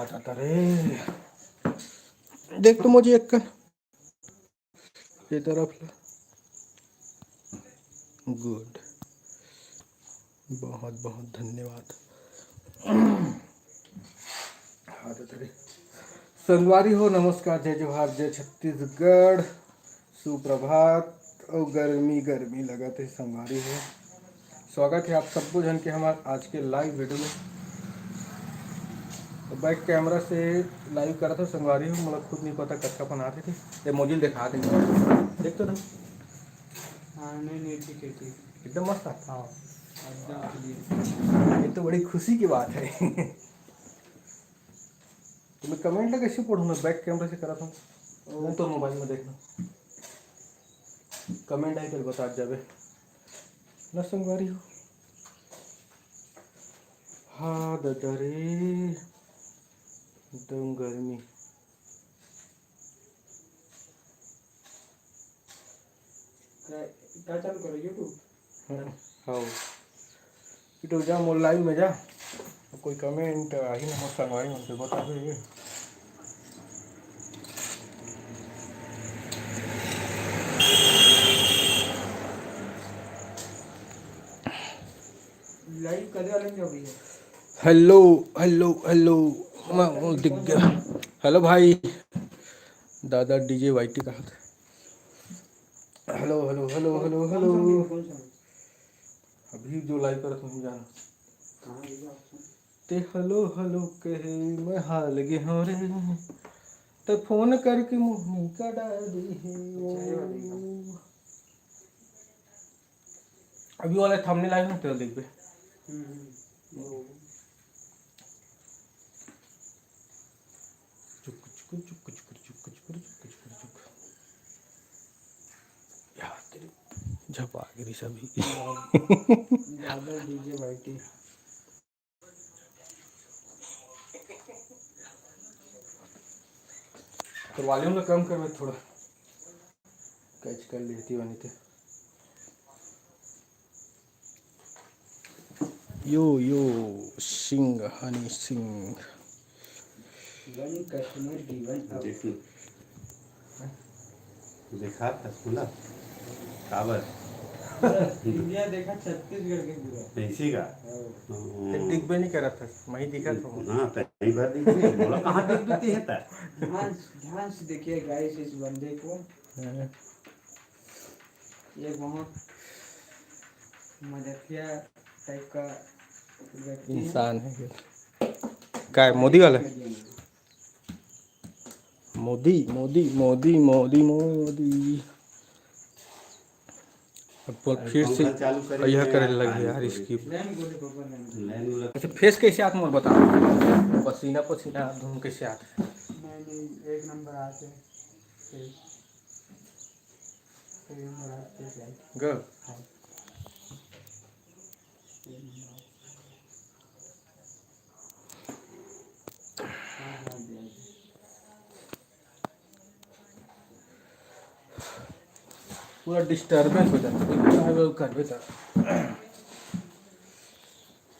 आता रे देख तो मुझे एक ये तरफ गुड बहुत बहुत धन्यवाद। संगवारी हो नमस्कार, जय जोहार, जय छत्तीसगढ़, सुप्रभात। और गर्मी गर्मी लगत है संगवारी हो। स्वागत है आप सबको जन के हमारे आज के लाइव वीडियो में। तो बैक कैमरा से लाइव करा था संगवारी हो, मतलब खुद नहीं पता कच्चा बना रहे थे। ये मोजिल दिखा देंगे, देख तो ना। हाँ नहीं ठीक है ठीक एकदम मस्त था। हाँ एकदम क्लियर। ये तो बड़ी खुशी की बात है। तो मैं कमेंट ला कैसे पढ़ूँ? मैं बैक कैमरा से करा था वो तो मोबाइल में देखना कमेंट आई तो बता जावे ना संगवारी हो। हाँ दरे एकदम गर्मी। क्या चालू करो यूट्यूब? हाँ यूट्यूब जा मोर लाइव में जा, कोई कमेंट आई ना संगवारी हमसे बता दे। लाइव करे वाले में अभी है। हेलो हेलो हेलो मैं दिख गया। हेलो भाई दादा डीजे वाईटी कहा था। Hello hello hello hello hello. अभी जो लाइव कर तुम जाना ते हेलो हेलो कहे मैं हाल गे हो रे तो फोन करके मुँह का डाल दी है। अभी वाले थंबनेल लाइव में तेरे देख पे चुक चुक चुक चुक चुक चुक चुक चुक यार तेरी झपा गिरी सभी। ज़्यादा डीजे वाईटी तो वॉल्यूम में कम कर थोड़ा कैच कर लेती बनी थे। Yo yo Singh Honey Singh one customer given देखा था सुना काबर इंडिया देखा छत्तीसगढ़ के पूरा ऐसी का दिख भी नहीं करा था मैं दिखा था। हाँ पहली बार देखी बोला कहाँ देख देती है ता ध्यान से देखिए गाइस इस बंदे को। ये बहुत मदतिया टाइप का व्यक्ति इंसान है क्या है? मोदी वाला मोदी मोदी मोदी मोदी मोदी अब फिर से यह करने लगी यार इसकी। अच्छा फेस कैसे आते मोर बता, पसीना पसीना धूम कैसे आते? नहीं एक नंबर आते ग पूरा डिस्टर्बेंस हो जाता है कर बेटा।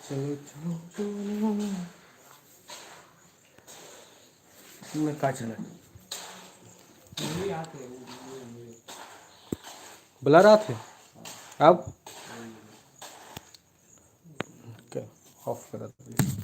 चलो चलो चलो मैं कहाँ चला बुला रहा थे अब क्या ऑफ करा था।